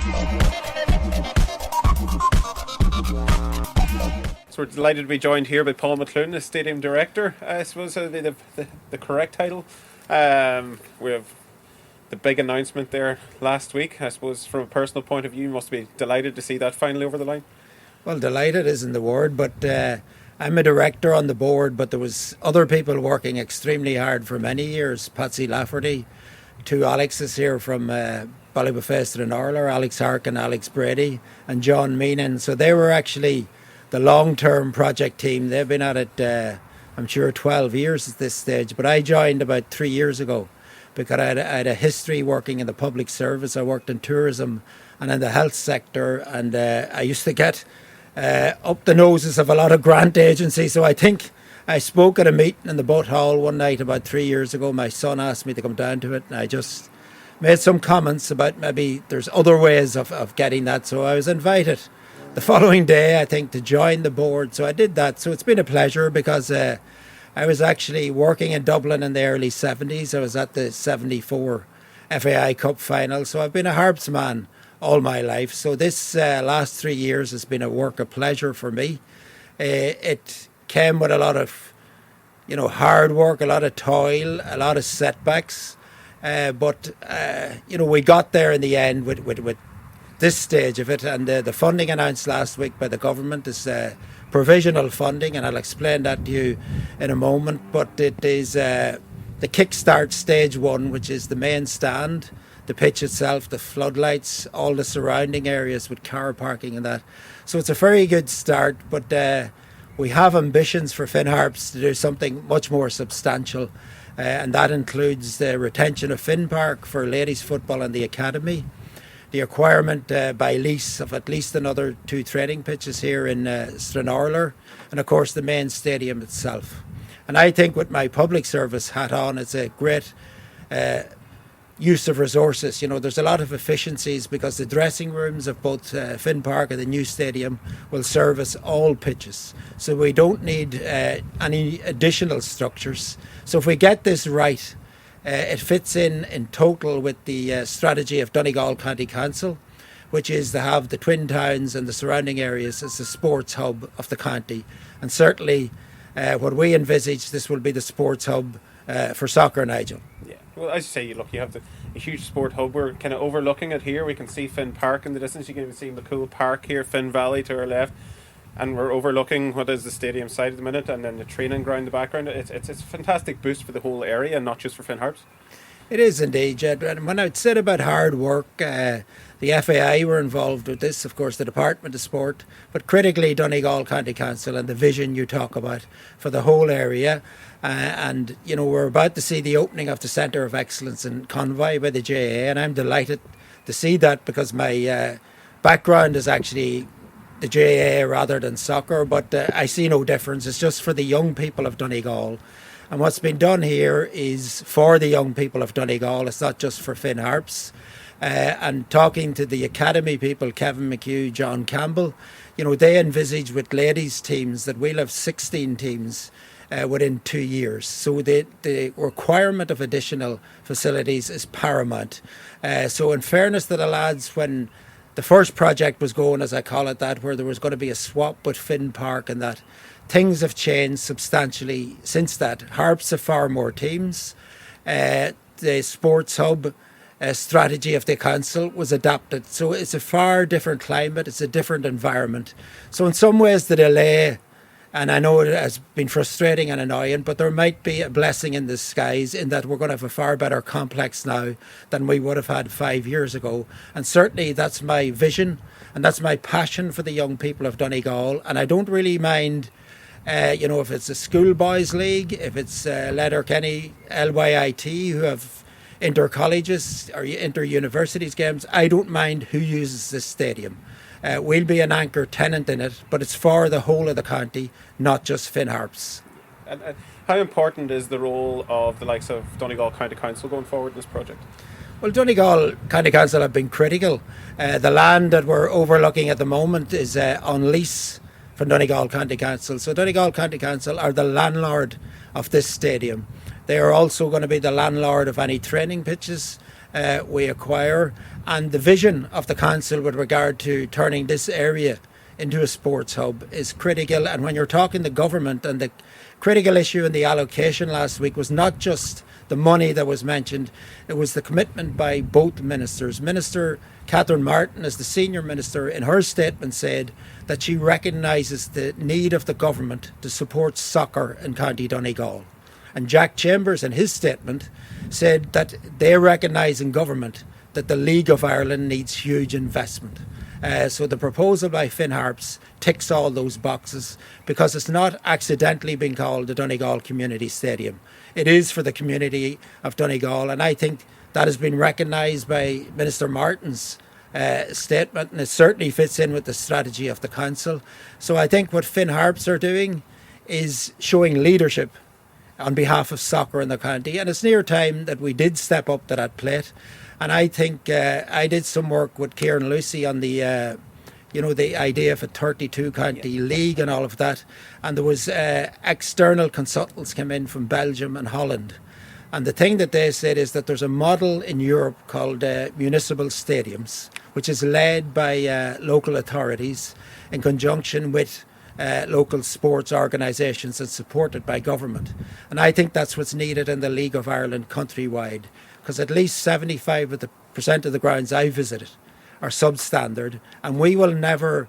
So we're delighted to be joined here by Paul McLoone, the Stadium Director. I suppose the correct title. We have the big announcement there last week. I suppose from a personal point of view, you must be delighted to see that finally over the line. Well, delighted isn't the word, but I'm a director on the board, but there was other people working extremely hard for many years. Patsy Lafferty, two Alexes here from Ballybofester and Orler, Alex Harkin, Alex Brady, and John Meenan. So they were actually the long-term project team. They've been at it, I'm sure, 12 years at this stage. But I joined about 3 years ago because I had a history working in the public service. I worked in tourism and in the health sector, and I used to get up the noses of a lot of grant agencies. So I think I spoke at a meeting in the Butt Hall one night about 3 years ago. My son asked me to come down to it, and I just made some comments about maybe there's other ways of getting that. So I was invited the following day, I think, to join the board. So I did that. So it's been a pleasure because I was actually working in Dublin in the early 70s. I was at the 74 FAI Cup final. So I've been a Harps man all my life. So this last 3 years has been a work of pleasure for me. It came with a lot of, hard work, a lot of toil, a lot of setbacks. But we got there in the end with this stage of it, and the funding announced last week by the government is provisional funding, and I'll explain that to you in a moment. But it is the kickstart stage one, which is the main stand, the pitch itself, the floodlights, all the surrounding areas with car parking and that. So it's a very good start, but we have ambitions for Finn Harps to do something much more substantial, and that includes the retention of Finn Park for ladies football and the academy, the acquirement by lease of at least another 2 training pitches here in Stranorlar, and of course the main stadium itself. And I think with my public service hat on, it's a great use of resources. There's a lot of efficiencies because the dressing rooms of both Finn Park and the new stadium will service all pitches. So we don't need any additional structures. So if we get this right, it fits in total with the strategy of Donegal County Council, which is to have the twin towns and the surrounding areas as the sports hub of the county. And certainly what we envisage, this will be the sports hub for soccer, Nigel. Yeah. Well, as you say, you have a huge sport hub. We're kind of overlooking it here. We can see Finn Park in the distance. You can even see McCool Park here, Finn Valley to our left. And we're overlooking what is the stadium side at the minute, and then the training ground in the background. It's a fantastic boost for the whole area, and not just for Finn Harps. It is indeed, Jed. And when I said about hard work, the FAI were involved with this, of course, the Department of Sport, but critically Donegal County Council and the vision you talk about for the whole area. And we're about to see the opening of the Centre of Excellence in Convoy by the JA, and I'm delighted to see that because my background is actually the JA rather than soccer, but I see no difference. It's just for the young people of Donegal. And what's been done here is for the young people of Donegal. It's not just for Finn Harps. And talking to the academy people, Kevin McHugh, John Campbell, they envisage with ladies' teams that we'll have 16 teams within 2 years. So the requirement of additional facilities is paramount. So in fairness to the lads, when the first project was going, as I call it that, where there was going to be a swap with Finn Park and that, things have changed substantially since that. Harps have far more teams. The sports hub strategy of the council was adapted. So it's a far different climate. It's a different environment. So in some ways the delay, and I know it has been frustrating and annoying, but there might be a blessing in disguise in that we're going to have a far better complex now than we would have had 5 years ago. And certainly that's my vision and that's my passion for the young people of Donegal. And I don't really mind, if it's a schoolboys league, if it's Letterkenny, LYIT, who have inter-colleges or inter-universities games, I don't mind who uses this stadium. We'll be an anchor tenant in it, but it's for the whole of the county, not just Finn Harps. And how important is the role of the likes of Donegal County Council going forward in this project? Well, Donegal County Council have been critical. The land that we're overlooking at the moment is on lease from Donegal County Council. So Donegal County Council are the landlord of this stadium. They are also going to be the landlord of any training pitches we acquire, and the vision of the council with regard to turning this area into a sports hub is critical. And when you're talking the government, and the critical issue in the allocation last week was not just the money that was mentioned, it was the commitment by both ministers. Minister Catherine Martin, as the senior minister, in her statement said that she recognises the need of the government to support soccer in County Donegal. And Jack Chambers, in his statement, said that they recognise in government that the League of Ireland needs huge investment. So the proposal by Finn Harps ticks all those boxes, because it's not accidentally being called the Donegal Community Stadium. It is for the community of Donegal, and I think that has been recognised by Minister Martin's statement, and it certainly fits in with the strategy of the council. So I think what Finn Harps are doing is showing leadership on behalf of soccer in the county, and it's near time that we did step up to that plate. And I think I did some work with Kieran Lucy on the the idea of a 32 county league and all of that, and there was external consultants came in from Belgium and Holland, and the thing that they said is that there's a model in Europe called municipal stadiums, which is led by local authorities in conjunction with local sports organisations and supported by government. And I think that's what's needed in the League of Ireland countrywide, because at least 75% of the grounds I visited are substandard, and we will never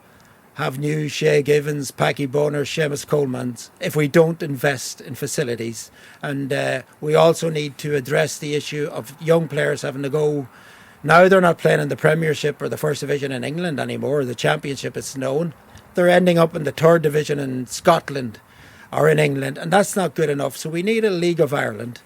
have new Shea Givens, Packy Bonner, Seamus Colemans if we don't invest in facilities. And we also need to address the issue of young players having to go. Now they're not playing in the Premiership or the First Division in England anymore, the Championship it's known. They're ending up in the Third Division in Scotland or in England, and that's not good enough. So we need a League of Ireland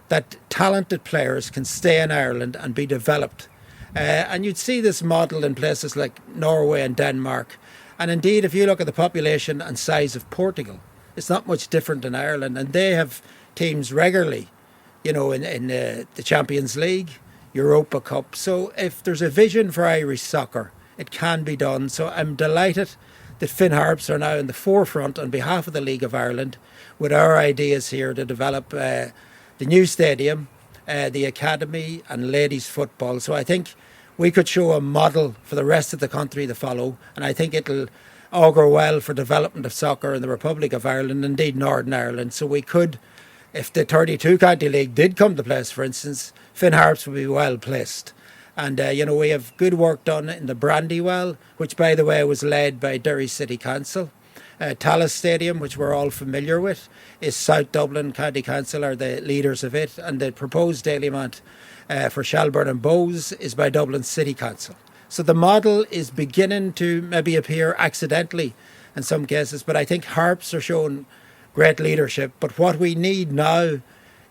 that talented players can stay in Ireland and be developed. And you'd see this model in places like Norway and Denmark. And indeed, if you look at the population and size of Portugal, it's not much different in Ireland. And they have teams regularly, in the Champions League, Europa Cup. So if there's a vision for Irish soccer, it can be done. So I'm delighted that Finn Harps are now in the forefront on behalf of the League of Ireland with our ideas here to develop the new stadium, the academy and ladies football. So I think we could show a model for the rest of the country to follow, and I think it'll augur well for development of soccer in the Republic of Ireland, indeed Northern Ireland. So we could, if the 32 county league did come to place, for instance, Finn Harps would be well placed. And we have good work done in the Brandywell, which by the way was led by Derry City Council. Tallaght Stadium, which we're all familiar with, is South Dublin County Council are the leaders of it, and the proposed Dalymount for Shelburne and Bowes is by Dublin City Council. So the model is beginning to maybe appear accidentally in some cases, but I think Harps are showing great leadership. But what we need now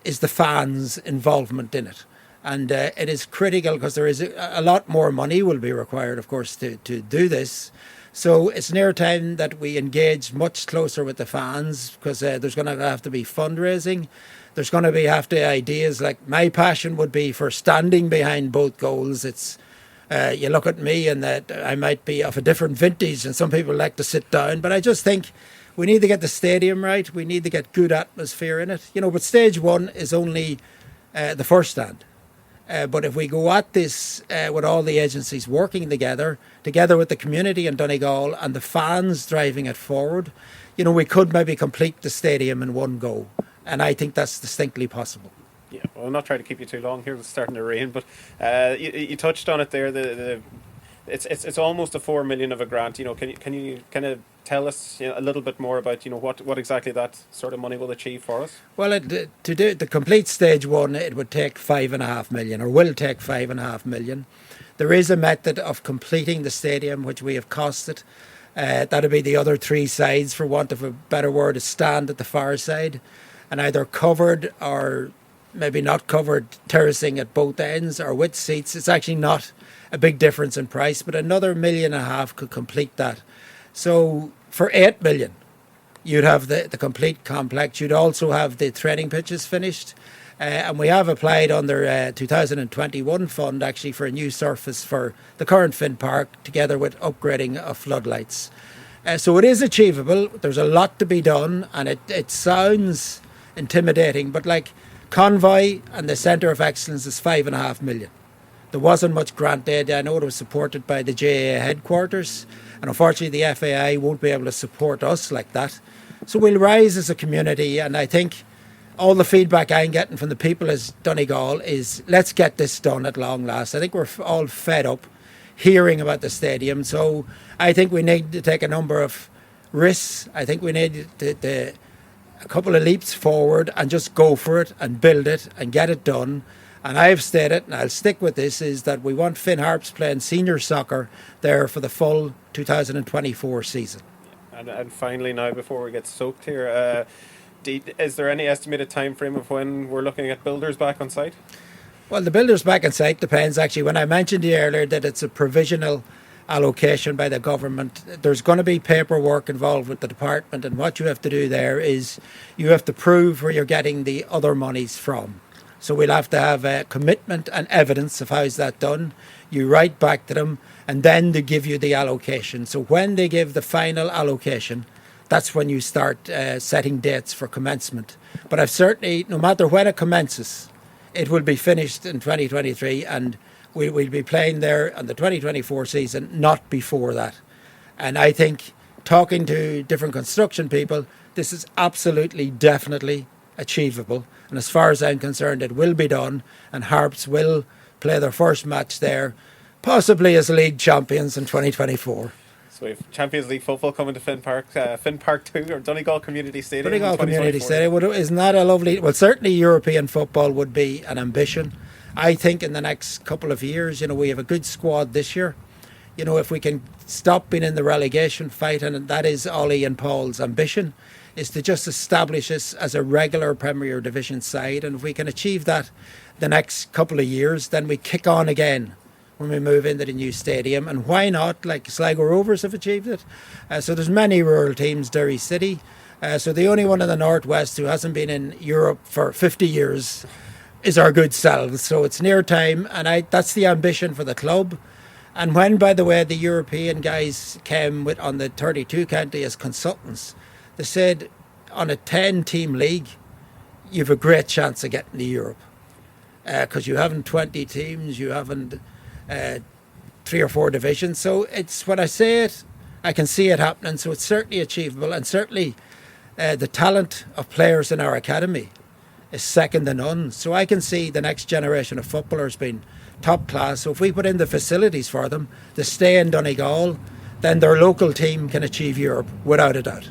is the fans' involvement in it. And it is critical because there is a lot more money will be required, of course, to do this. So it's near time that we engage much closer with the fans, because there's going to have to be fundraising. There's going to have to ideas like my passion would be for standing behind both goals. It's you look at me and that I might be of a different vintage, and some people like to sit down. But I just think we need to get the stadium right. We need to get good atmosphere in it. But stage one is only the first stand. But if we go at this with all the agencies working together with the community in Donegal and the fans driving it forward, we could maybe complete the stadium in one go. And I think that's distinctly possible. Yeah, well, I'll not try to keep you too long here. It's starting to rain, but you touched on it there. It's almost a 4 million of a grant. Can you kind of tell us a little bit more about what exactly that sort of money will achieve for us? Well, to do the complete stage one, it would take 5.5 million, or will take 5.5 million. There is a method of completing the stadium which we have costed. That'll be the other three sides, for want of a better word, a stand at the far side, and either covered or maybe not covered terracing at both ends, or with seats. It's actually not a big difference in price, but another 1.5 million could complete that. So for 8 million, you'd have the complete complex. You'd also have the training pitches finished. And we have applied under 2021 fund actually for a new surface for the current Finn Park, together with upgrading of floodlights. So it is achievable. There's a lot to be done, and it sounds intimidating, but like Convoy and the Centre of Excellence is 5.5 million. There wasn't much grant aid. I know it was supported by the GAA headquarters, and unfortunately the FAI won't be able to support us like that. So we'll rise as a community, and I think all the feedback I'm getting from the people as Donegal is, let's get this done at long last. I think we're all fed up hearing about the stadium, so I think we need to take a number of risks. I think we need a couple of leaps forward and just go for it and build it and get it done. And I've stated, and I'll stick with this, is that we want Finn Harps playing senior soccer there for the full 2024 season. And finally now, before we get soaked here, is there any estimated time frame of when we're looking at builders back on site? Well, the builders back on site depends actually. When I mentioned to you earlier that it's a provisional allocation by the government, there's going to be paperwork involved with the department, and what you have to do there is you have to prove where you're getting the other monies from. So we'll have to have a commitment and evidence of how's that done. You write back to them, and then they give you the allocation. So when they give the final allocation, that's when you start setting dates for commencement. But I've certainly, no matter when it commences, it will be finished in 2023, and we'll be playing there on the 2024 season, not before that. And I think, talking to different construction people, this is absolutely, definitely achievable. And as far as I'm concerned, it will be done, and Harps will play their first match there, possibly as league champions in 2024. So we have Champions League football coming to Finn Park 2, or Donegal Community Stadium. Donegal Community Stadium. Isn't that a lovely... Well, certainly European football would be an ambition. I think in the next couple of years, we have a good squad this year. If we can stop being in the relegation fight, and that is Ollie and Paul's ambition, is to just establish us as a regular Premier Division side. And if we can achieve that the next couple of years, then we kick on again when we move into the new stadium. And why not? Like Sligo Rovers have achieved it. So there's many rural teams, Derry City. So the only one in the Northwest who hasn't been in Europe for 50 years is our good selves. So it's near time, and that's the ambition for the club. And when, by the way, the European guys came on the 32 county as consultants, they said on a 10-team league, you've a great chance of getting to Europe. Because you haven't 20 teams, you haven't 3 or 4 divisions. So it's, when I say it, I can see it happening. So it's certainly achievable, and certainly the talent of players in our academy is second to none. So I can see the next generation of footballers being top class. So if we put in the facilities for them to stay in Donegal, then their local team can achieve Europe without a doubt.